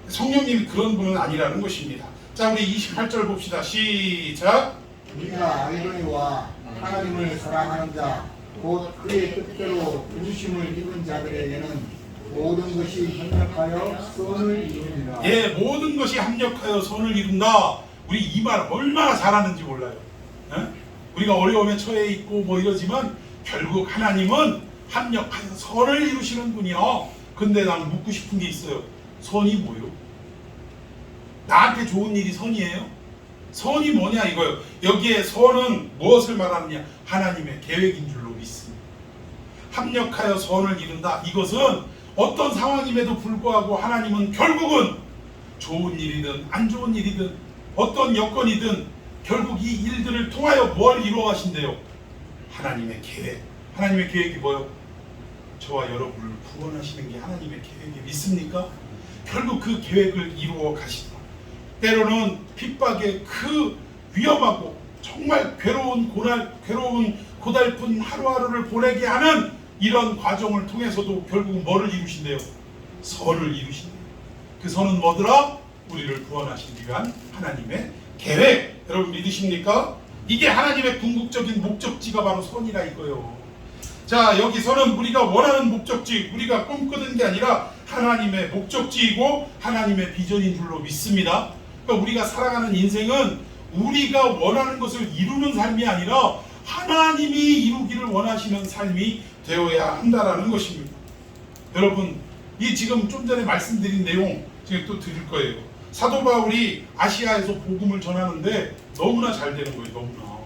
성령님이 그런 분은 아니라는 것입니다. 자, 우리 28절 봅시다. 시작. 우리가 알거니와 하나님을 사랑하는 자, 곧 그의 뜻대로 부르심을 입은 자들에게는 모든 것이 협력하여 선을 이루리라. 예, 모든 것이 합력하여 선을 이룬다. 우리 이 말 얼마나 잘하는지 몰라요. 에? 우리가 어려움에 처해 있고 뭐 이러지만 결국 하나님은 합력하여 선을 이루시는 분이요. 근데 난 묻고 싶은 게 있어요. 선이 뭐요? 나한테 좋은 일이 선이에요? 선이 뭐냐 이거요. 여기에 선은 무엇을 말하느냐? 하나님의 계획인 줄로 믿습니다. 합력하여 선을 이룬다. 이것은 어떤 상황임에도 불구하고 하나님은 결국은 좋은 일이든 안 좋은 일이든 어떤 여건이든 결국 이 일들을 통하여 뭘 이루어 가신대요? 하나님의 계획. 하나님의 계획이 뭐요? 저와 여러분을 구원하시는 게 하나님의 계획이 믿습니까? 결국 그 계획을 이루어 가시다. 때로는 핍박의 그 위험하고 정말 괴로운 고달픈 하루하루를 보내게 하는 이런 과정을 통해서도 결국 뭐를 이루신대요? 선을 이루신대요. 그 선은 뭐더라? 우리를 구원하시기 위한 하나님의 계획. 여러분 믿으십니까? 이게 하나님의 궁극적인 목적지가 바로 선이라 이거예요. 자, 여기서는 우리가 원하는 목적지, 우리가 꿈꾸는 게 아니라 하나님의 목적지이고 하나님의 비전인 줄로 믿습니다. 그러니까 우리가 살아가는 인생은 우리가 원하는 것을 이루는 삶이 아니라 하나님이 이루기를 원하시는 삶이 되어야 한다라는 것입니다. 여러분, 이 지금 좀 전에 말씀드린 내용 지금 또 드릴 거예요. 사도 바울이 아시아에서 복음을 전하는데 너무나 잘 되는 거예요. 너무나.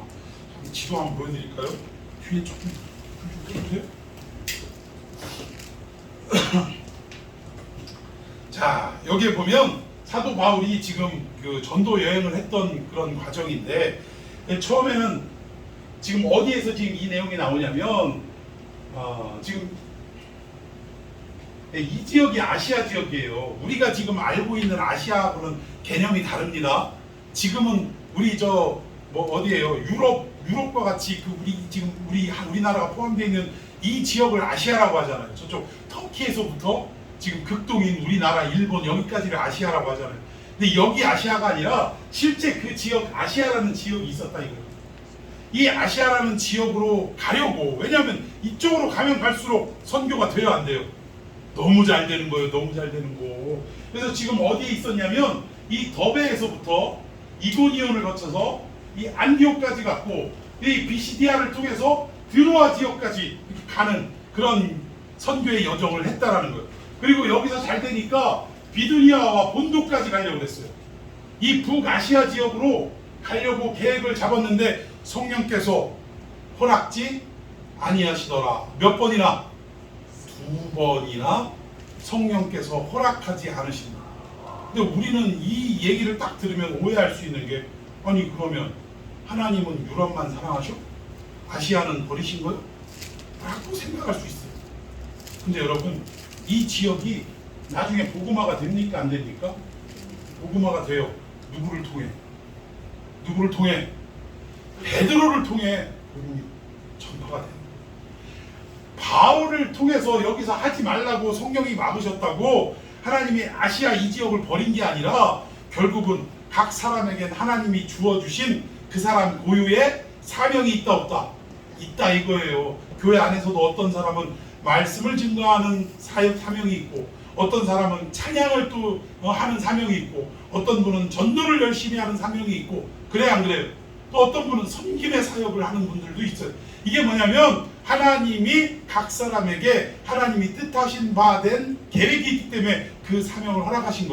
지도 한번 보여드릴까요? 뒤에 조금 보세요. 자, 여기에 보면 사도 바울이 지금 그 전도 여행을 했던 그런 과정인데, 처음에는 지금 어디에서 지금 이 내용이 나오냐면 지금 이 지역이 아시아 지역이에요. 우리가 지금 알고 있는 아시아하고는 개념이 다릅니다. 지금은 우리 어디예요? 유럽과 같이 그 우리나라가 포함되어 있는 이 지역을 아시아라고 하잖아요. 저쪽 터키에서부터 지금 극동인 우리나라, 일본 여기까지를 아시아라고 하잖아요. 근데 여기 아시아가 아니라 실제 그 지역 아시아라는 지역이 있었다 이거예요. 이 아시아라는 지역으로 가려고, 왜냐하면 이쪽으로 가면 갈수록 선교가 돼요, 안 돼요? 너무 잘 되는 거예요. 너무 잘 되는 거. 그래서 지금 어디에 있었냐면 이 더베에서부터 이고니온을 거쳐서 이 안디옥까지 갔고, 이 비시디아를 통해서 드로아 지역까지 이렇게 가는 그런 선교의 여정을 했다라는 거예요. 그리고 여기서 잘 되니까 비두니아와 본도까지 가려고 했어요. 이 북아시아 지역으로 가려고 계획을 잡았는데 성령께서 허락지 아니하시더라. 몇 번이나? 2번이나 성령께서 허락하지 않으신다. 근데 우리는 이 얘기를 딱 들으면 오해할 수 있는 게, 아니 그러면 하나님은 유럽만 사랑하셔? 아시아는 버리신 거요? 라고 생각할 수 있어요. 근데 여러분, 이 지역이 나중에 복음화가 됩니까? 안 됩니까? 복음화가 돼요. 누구를 통해? 누구를 통해? 베드로를 통해 복음이 전파가 돼요. 바울을 통해서 여기서 하지 말라고 성령이 막으셨다고 하나님이 아시아 이 지역을 버린 게 아니라 결국은 각 사람에겐 하나님이 주어주신 그 사람 고유의 사명이 있다 없다? 있다 이거예요. 교회 안에서도 어떤 사람은 말씀을 증거하는 사명이 있고, 어떤 사람은 찬양을 또 하는 사명이 있고, 어떤 분은 전도를 열심히 하는 사명이 있고, 그래 안 그래요? 또 어떤 분은 섬김의 사역을 하는 분들도 있어요. 이게 뭐냐면 하나님이 각 사람에게 하나님이 뜻하신 바 된 계획이 있기 때문에 그 사명을 허락하신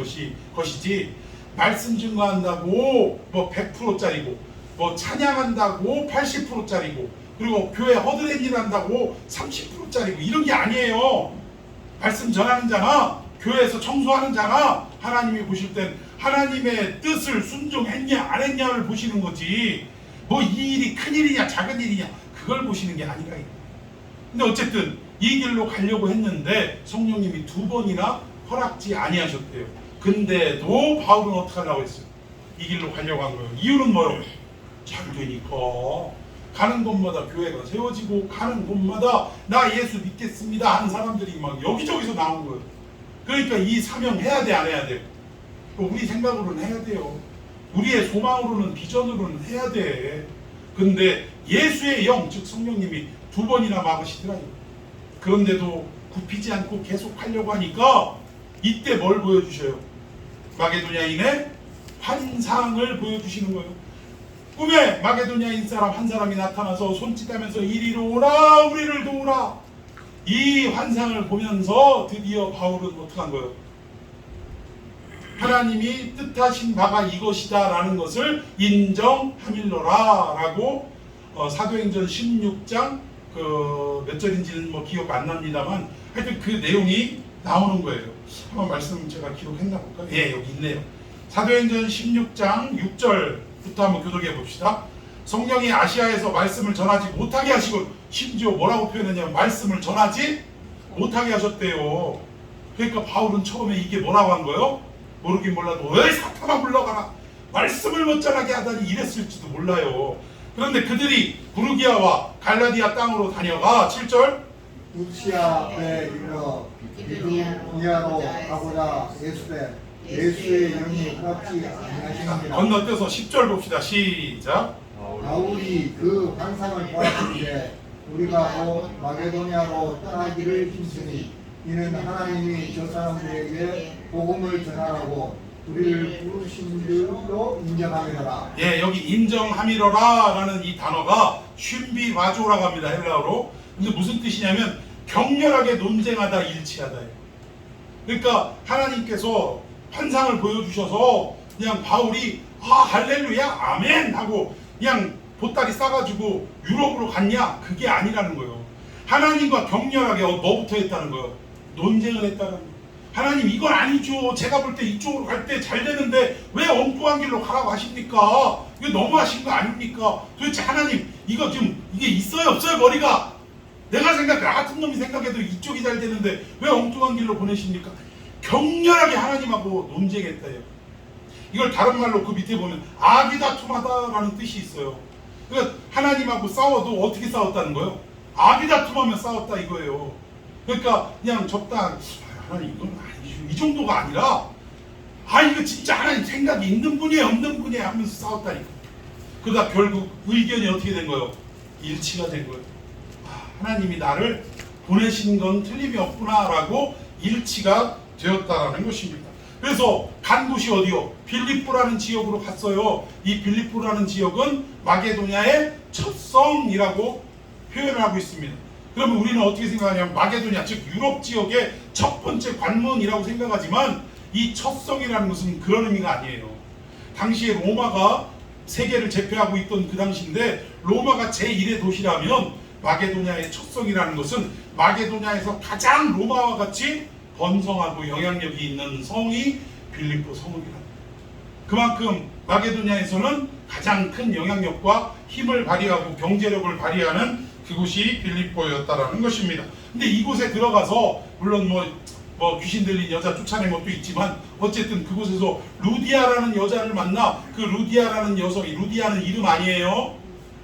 것이지, 말씀 증거한다고 뭐 100%짜리고 뭐 찬양한다고 80%짜리고 그리고 교회 허드렛 일 한다고 30%짜리고 이런 게 아니에요. 말씀 전하는 자나 교회에서 청소하는 자나 하나님이 보실 땐 하나님의 뜻을 순종했냐 안 했냐를 보시는 거지, 뭐 이 일이 큰 일이냐 작은 일이냐 그걸 보시는 게 아니라. 근데 어쨌든 이 길로 가려고 했는데 성령님이 2번이나 허락지 아니하셨대요. 근데도 바울은 어떻게 하려고 했어요? 이 길로 가려고 한 거예요. 이유는 뭐예요? 잘 되니까. 가는 곳마다 교회가 세워지고 가는 곳마다 나 예수 믿겠습니다 하는 사람들이 막 여기저기서 나온 거예요. 그러니까 이 사명 해야 돼 안 해야 돼? 우리 생각으로는 해야 돼요. 우리의 소망으로는 비전으로는 해야 돼. 근데 예수의 영 즉 성령님이 2번이나 막으시더라고요. 그런데도 굽히지 않고 계속 하려고 하니까 이때 뭘 보여주셔요? 마게도냐인의 환상을 보여주시는 거예요. 꿈에 마게도냐인 사람 한 사람이 나타나서 손짓하면서 이리로 오라 우리를 도우라. 이 환상을 보면서 드디어 바울은 어떻게 한 거예요? 하나님이 뜻하신 바가 이것이다 라는 것을 인정하밀러라 라고 사도행전 16장 몇 절인지는 뭐 기억 안 납니다만 하여튼 그 내용이 나오는 거예요. 한번 말씀 제가 기록했나 볼까요? 예, 여기 있네요. 사도행전 16장 6절부터 한번 교독해 봅시다. 성령이 아시아에서 말씀을 전하지 못하게 하시고, 심지어 뭐라고 표현했냐면 말씀을 전하지 못하게 하셨대요. 그러니까 바울은 처음에 이게 뭐라고 한 거예요? 모르긴 몰라도 왜 사탄아 물러가라, 말씀을 못 전하게 하다니 이랬을지도 몰라요. 그런데 그들이 부르기아와 갈라디아 땅으로 다녀가 7절 루시아에 이르러 비두니아로 가보자 예수의 영이 허락지 아니하시느니라. 건너뛰어서 10절 봅시다. 시작. 바울이 그 환상을 보았는데 우리가 곧 마게도냐로 떠나기를 힘쓰니 이는 하나님이 저 사람들에게 복음을 전하라고 우리를 부르신 줄로 인정하미러라. 예, 여기 인정하미러라 라는 이 단어가 쉰비바조라고 합니다. 헬라어로. 근데 무슨 뜻이냐면 격렬하게 논쟁하다 일치하다. 그러니까 하나님께서 환상을 보여주셔서 그냥 바울이 할렐루야 아멘 하고 그냥 보따리 싸가지고 유럽으로 갔냐, 그게 아니라는 거예요. 하나님과 격렬하게 뭐부터 했다는 거예요? 논쟁을 했다는 거예요. 하나님 이건 아니죠. 제가 볼 때 이쪽으로 갈 때 잘 되는데 왜 엉뚱한 길로 가라고 하십니까? 이거 너무하신 거 아닙니까? 도대체 하나님 이거 지금 이게 있어요 없어요? 머리가 내가 나 같은 놈이 생각해도 이쪽이 잘 되는데 왜 엉뚱한 길로 보내십니까? 격렬하게 하나님하고 논쟁했다요. 이걸 다른 말로 그 밑에 보면 아비다툼하다라는 뜻이 있어요. 그러니까 하나님하고 싸워도 어떻게 싸웠다는 거예요? 아비다툼하며 싸웠다 이거예요. 그러니까 그냥 적당 하나님 이건 아니죠, 이 정도가 아니라 이거 진짜 하나님 생각이 있는 분이에요 없는 분이에요 하면서 싸웠다니까. 그러다 결국 의견이 어떻게 된 거예요? 일치가 된 거예요. 하나님이 나를 보내신 건 틀림이 없구나 라고 일치가 되었다라는 것입니다. 그래서 간 곳이 어디요? 빌립보라는 지역으로 갔어요. 이 빌립보라는 지역은 마게도냐의 첫 성이라고 표현을 하고 있습니다. 그러면 우리는 어떻게 생각하냐면 마게도냐 즉 유럽 지역의 첫 번째 관문이라고 생각하지만 이 첫 성이라는 것은 그런 의미가 아니에요. 당시에 로마가 세계를 제패하고 있던 그 당시인데 로마가 제1의 도시라면 마게도냐의 첫 성이라는 것은 마게도냐에서 가장 로마와 같이 번성하고 영향력이 있는 성이 빌립보 성읍이랍니다. 그만큼 마게도냐에서는 가장 큰 영향력과 힘을 발휘하고 경제력을 발휘하는 그곳이 빌립보였다라는 것입니다. 근데 이곳에 들어가서 물론 뭐 귀신 들린 여자 쫓아낸 것도 있지만 어쨌든 그곳에서 루디아라는 여자를 만나 그 루디아라는 여성이, 루디아는 이름 아니에요.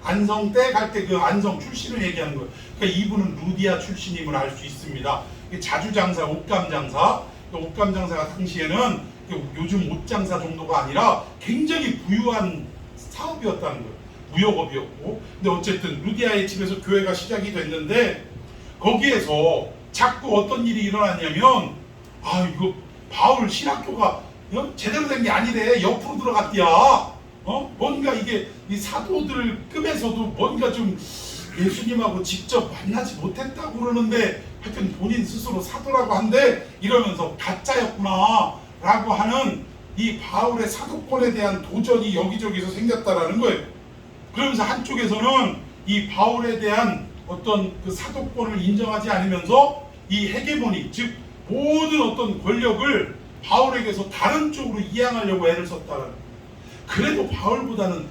안성 때 갈 때 그 안성 출신을 얘기하는 거예요. 그러니까 이분은 루디아 출신임을 알 수 있습니다. 자주장사, 옷감장사, 옷감장사가 당시에는 요즘 옷장사 정도가 아니라 굉장히 부유한 사업이었다는 거예요. 무역업이었고. 근데 어쨌든 루디아의 집에서 교회가 시작이 됐는데 거기에서 자꾸 어떤 일이 일어났냐면 이거 바울 신학교가 제대로 된 게 아니래. 옆으로 들어갔디야. 뭔가 이게 이 사도들 급에서도 뭔가 좀 예수님하고 직접 만나지 못했다고 그러는데 하여튼 본인 스스로 사도라고 한데 이러면서 가짜였구나 라고 하는 이 바울의 사도권에 대한 도전이 여기저기서 생겼다라는 거예요. 그러면서 한쪽에서는 이 바울에 대한 어떤 그 사도권을 인정하지 않으면서 이 헤게모니, 즉 모든 어떤 권력을 바울에게서 다른 쪽으로 이양하려고 애를 썼다라는 거예요. 그래도 바울보다는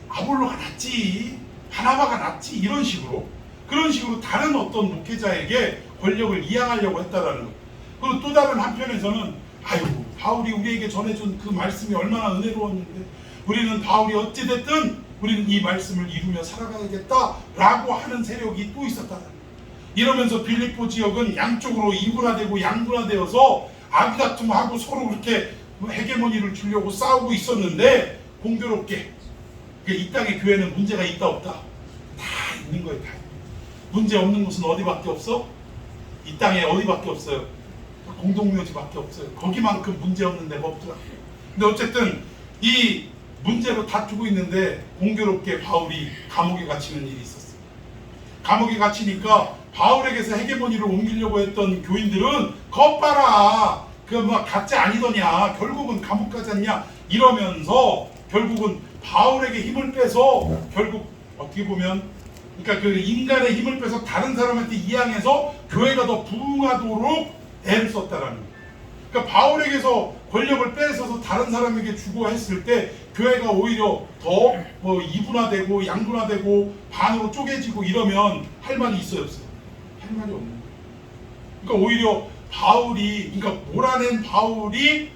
아볼로가 낫지, 바나바가 낫지, 이런 식으로 그런 식으로 다른 어떤 목회자에게 권력을 이양하려고 했다라는 거예요. 그리고 또 다른 한편에서는 바울이 우리에게 전해준 그 말씀이 얼마나 은혜로웠는데 우리는 바울이 어찌됐든 우리는 이 말씀을 이루며 살아가야겠다라고 하는 세력이 또 있었다는 거예요. 이러면서 빌립보 지역은 양쪽으로 이분화되고 양분화되어서 아비다툼하고 서로 그렇게 헤게모니를 주려고 싸우고 있었는데 공교롭게 이 땅의 교회는 문제가 있다 없다? 다 있는 거예요. 다. 문제 없는 곳은 어디밖에 없어? 이 땅에 어디밖에 없어요? 공동묘지밖에 없어요. 거기만큼 문제 없는 데가 없더라고요. 근데 어쨌든 이 문제로 다투고 있는데 공교롭게 바울이 감옥에 갇히는 일이 있었어요. 감옥에 갇히니까 바울에게서 헤게모니를 옮기려고 했던 교인들은 겁봐라, 그 뭐 가짜 아니더냐, 결국은 감옥 가지 않냐 이러면서 결국은 바울에게 힘을 빼서 결국 어떻게 보면 그러니까 그 인간의 힘을 빼서 다른 사람한테 이양해서 교회가 더 부흥하도록 애를 썼다라는 거예요. 그러니까 바울에게서 권력을 빼서서 다른 사람에게 주고 했을 때 교회가 오히려 더 뭐 이분화되고 양분화되고 반으로 쪼개지고 이러면 할 말이 있어요, 없어요? 할 말이 없는 거예요. 그러니까 오히려 바울이, 그러니까 몰아낸 바울이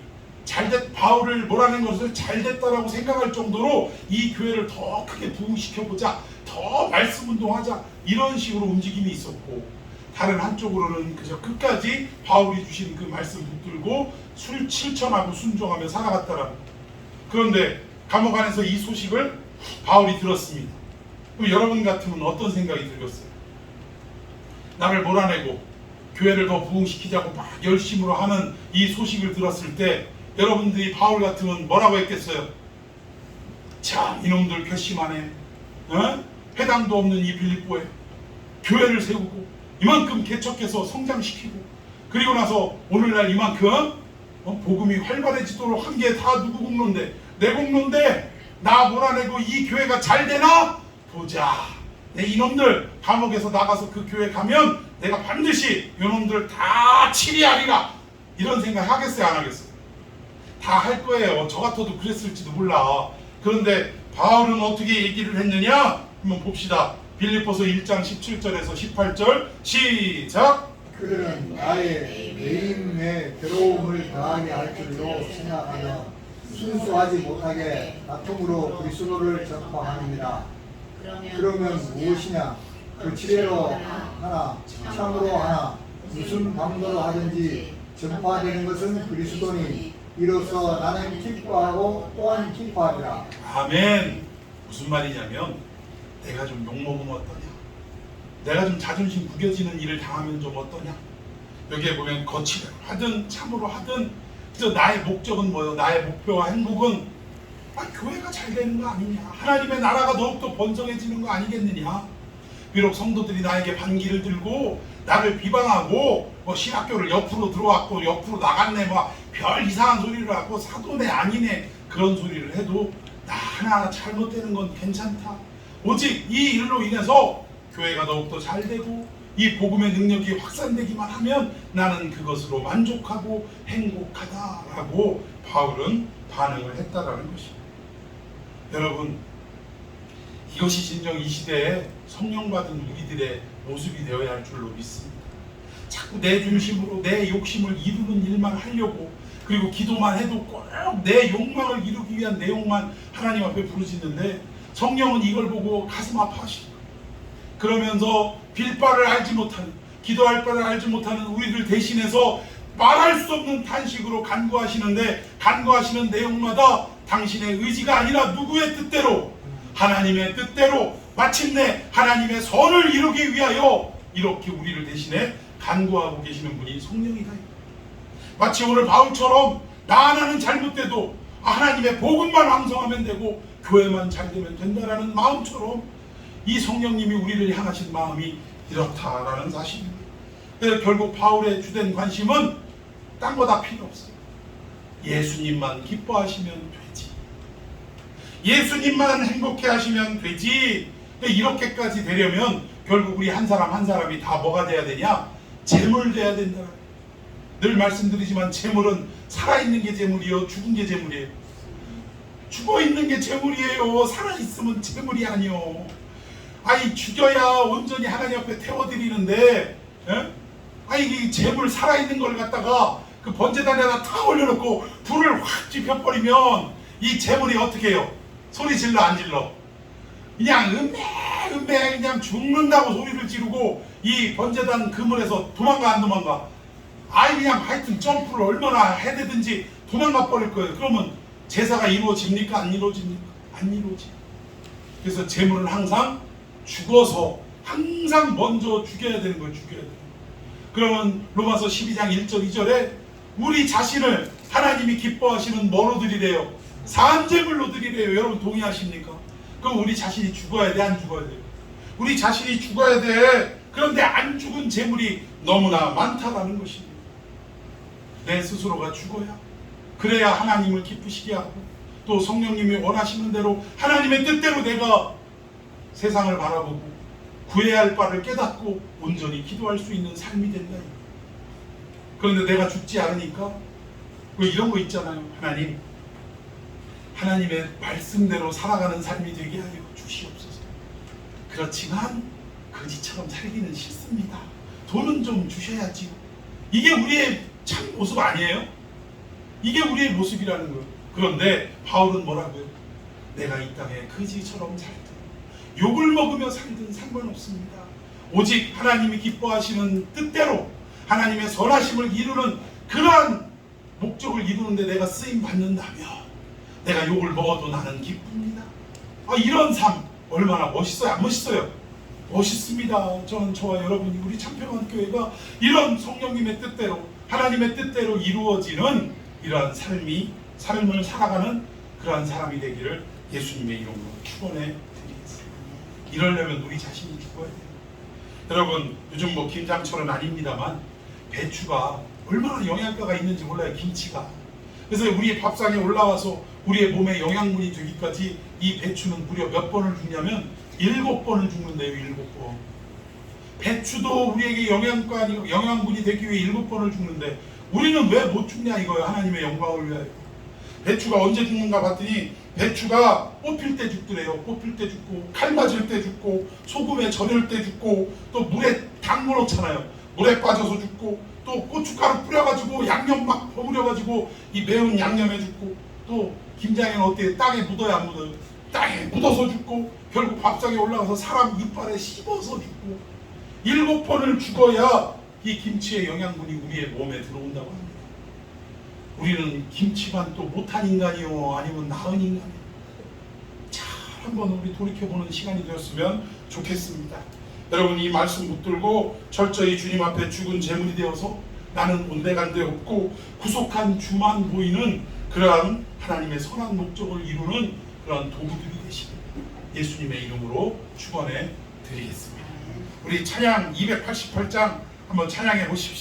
바울을 몰아낸 것을 잘됐다라고 생각할 정도로 이 교회를 더 크게 부흥시켜보자, 더 말씀 운동하자, 이런 식으로 움직임이 있었고, 다른 한쪽으로는 그저 끝까지 바울이 주신 그 말씀 붙들고 실천하고 순종하며 살아갔다라는 거예요. 그런데 감옥 안에서 이 소식을 바울이 들었습니다. 그럼 여러분 같으면 어떤 생각이 들겠어요? 나를 몰아내고 교회를 더 부흥시키자고 막 열심으로 하는 이 소식을 들었을 때 여러분들이 바울 같으면 뭐라고 했겠어요? 참 이놈들 괘씸하네. 회당도 없는 이 빌립보에 교회를 세우고 이만큼 개척해서 성장시키고 그리고 나서 오늘날 이만큼 복음이 활발해지도록 한 게 다 누구 공로인데? 내 공로인데 나 몰아내고 이 교회가 잘 되나? 보자. 내 이놈들 감옥에서 나가서 그 교회 가면 내가 반드시 이놈들 다 치리하리라. 이런 생각 하겠어요, 안 하겠어요? 다 할 거예요. 저 같아도 그랬을지도 몰라. 그런데 바울은 어떻게 얘기를 했느냐? 한번 봅시다. 빌립보서 1장 17절에서 18절 시작. 그들은 나의 매임에 괴로움을 더하게 할 줄로 생각하며 순수하지 못하게 다툼으로 그리스도를 전파합니다. 그러면 무엇이냐? 그 지혜로 하나 참으로 하나 무슨 방도로 하든지 전파되는 것은 그리스도니 이로써 나는 기뻐하고 또한 기뻐하리라. 아멘. 무슨 말이냐면 내가 좀 욕먹으면 어떠냐? 내가 좀 자존심 구겨지는 일을 당하면 좀 어떠냐? 여기에 보면 거칠어 하든 참으로 하든 그래서 나의 목적은 뭐예요? 나의 목표와 행복은 교회가 잘 되는 거 아니냐? 하나님의 나라가 더욱더 번성해지는 거 아니겠느냐? 비록 성도들이 나에게 반기를 들고 나를 비방하고 신학교를 옆으로 들어왔고 옆으로 나갔네 별 이상한 소리를 하고 사도네 아니네 그런 소리를 해도 나 하나하나 잘못되는 건 괜찮다. 오직 이 일로 인해서 교회가 더욱더 잘 되고 이 복음의 능력이 확산되기만 하면 나는 그것으로 만족하고 행복하다라고 바울은 반응을 했다라는 것입니다. 여러분, 이것이 진정 이 시대에 성령 받은 우리들의 모습이 되어야 할 줄로 믿습니다. 자꾸 내 중심으로 내 욕심을 이루는 일만 하려고 그리고 기도만 해도 꼭 내 욕망을 이루기 위한 내용만 하나님 앞에 부르짖는데 성령은 이걸 보고 가슴 아파하시고, 그러면서 빌 바를 알지 못하는, 기도할 바를 알지 못하는 우리들 대신해서 말할 수 없는 탄식으로 간구하시는데, 간구하시는 내용마다 당신의 의지가 아니라 누구의 뜻대로, 하나님의 뜻대로 마침내 하나님의 선을 이루기 위하여 이렇게 우리를 대신해 간구하고 계시는 분이 성령이다. 마치 오늘 바울처럼 나 하나는 잘못돼도 하나님의 복음만 왕성하면 되고 교회만 잘 되면 된다라는 마음처럼 이 성령님이 우리를 향하신 마음이 이렇다라는 사실입니다. 그래서 결국 바울의 주된 관심은 딴 거 다 필요 없어요. 예수님만 기뻐하시면 되지. 예수님만 행복해 하시면 되지. 이렇게까지 되려면 결국 우리 한 사람 한 사람이 다 뭐가 돼야 되냐? 재물 돼야 된다. 늘 말씀드리지만 재물은 살아있는 게 재물이요, 죽은 게 재물이에요. 죽어있는 게 재물이에요. 살아있으면 재물이 아니요. 아니 죽여야 온전히 하나님 앞에 태워드리는데, 아니 이 재물 살아있는 걸 갖다가 그 번제단에다 탁 올려놓고 불을 확 지펴버리면 이 재물이 어떻게 해요? 소리 질러 안 질러? 그냥 음배 그냥 죽는다고 소리를 지르고 이 번제단 그물에서 도망가 안 도망가? 아이 그냥 하여튼 점프를 얼마나 해대든지 도망가 버릴 거예요. 그러면 제사가 이루어집니까? 안 이루어집니까? 안 이루어지. 그래서 재물은 항상 죽어서 항상 먼저 죽여야 되는 거예요. 죽여야 돼요. 그러면 로마서 12장 1절 2절에 우리 자신을 하나님이 기뻐하시는 뭐로 드리래요? 산제물로 드리래요. 여러분 동의하십니까? 그럼 우리 자신이 죽어야 돼? 안 죽어야 돼요? 우리 자신이 죽어야 돼. 그런데 안 죽은 재물이 너무나 많다라는 것입니다. 내 스스로가 죽어야, 그래야 하나님을 기쁘시게 하고 또 성령님이 원하시는 대로 하나님의 뜻대로 내가 세상을 바라보고 구해야 할 바를 깨닫고 온전히 기도할 수 있는 삶이 된다. 그런데 내가 죽지 않으니까 왜 이런 거 있잖아요. 하나님의 말씀대로 살아가는 삶이 되게 하여 주시옵소서. 그렇지만 거지처럼 살기는 싫습니다. 돈은 좀 주셔야지요. 이게 우리의 참 모습 아니에요? 이게 우리의 모습이라는 거예요. 그런데 바울은 뭐라고요? 내가 이 땅에 거지처럼 살든 욕을 먹으며 살든 상관없습니다. 오직 하나님이 기뻐하시는 뜻대로 하나님의 선하심을 이루는 그러한 목적을 이루는데 내가 쓰임 받는다면 내가 욕을 먹어도 나는 기쁩니다. 이런 삶 얼마나 멋있어요? 안 멋있어요? 멋있습니다. 저는 저와 여러분이 우리 참평한 교회가 이런 성령님의 뜻대로 하나님의 뜻대로 이루어지는 이러한 삶을 살아가는 그러한 사람이 되기를 예수님의 이름으로 축원해 드리겠습니다. 이러려면 우리 자신이 죽어야 돼요. 여러분 요즘 뭐 김장철은 아닙니다만 배추가 얼마나 영양가가 있는지 몰라요. 김치가. 그래서 우리의 밥상에 올라와서 우리의 몸에 영양분이 되기까지 이 배추는 무려 몇 번을 죽냐면 7번을 죽는데요. 7번. 배추도 우리에게 영양분이 되기 위해 7번을 죽는데 우리는 왜 못 죽냐 이거예요. 하나님의 영광을 위하여. 배추가 언제 죽는가 봤더니 배추가 뽑힐 때 죽더래요. 뽑힐 때 죽고 칼 맞을 때 죽고 소금에 절일 때 죽고 또 물에 담궈 놓잖아요. 물에 빠져서 죽고 또 고춧가루 뿌려가지고 양념 막 버무려가지고 이 매운 양념에 죽고 또 김장에는 어때요? 땅에 묻어야 안 묻어요? 땅에 묻어서 죽고 결국 밥상에 올라가서 사람 이빨에 씹어서 죽고 7번을 죽어야 이 김치의 영양분이 우리의 몸에 들어온다고 합니다. 우리는 김치만 또 못한 인간이요 아니면 나은 인간이요. 잘 한번 우리 돌이켜보는 시간이 되었으면 좋겠습니다. 여러분 이 말씀 붙들고 철저히 주님 앞에 죽은 재물이 되어서 나는 온데간데 없고 구속한 주만 보이는 그러한 하나님의 선한 목적을 이루는 그러한 도구들이 되시길 예수님의 이름으로 축원해 드리겠습니다. 우리 찬양 288장 한번 찬양해 보십시다.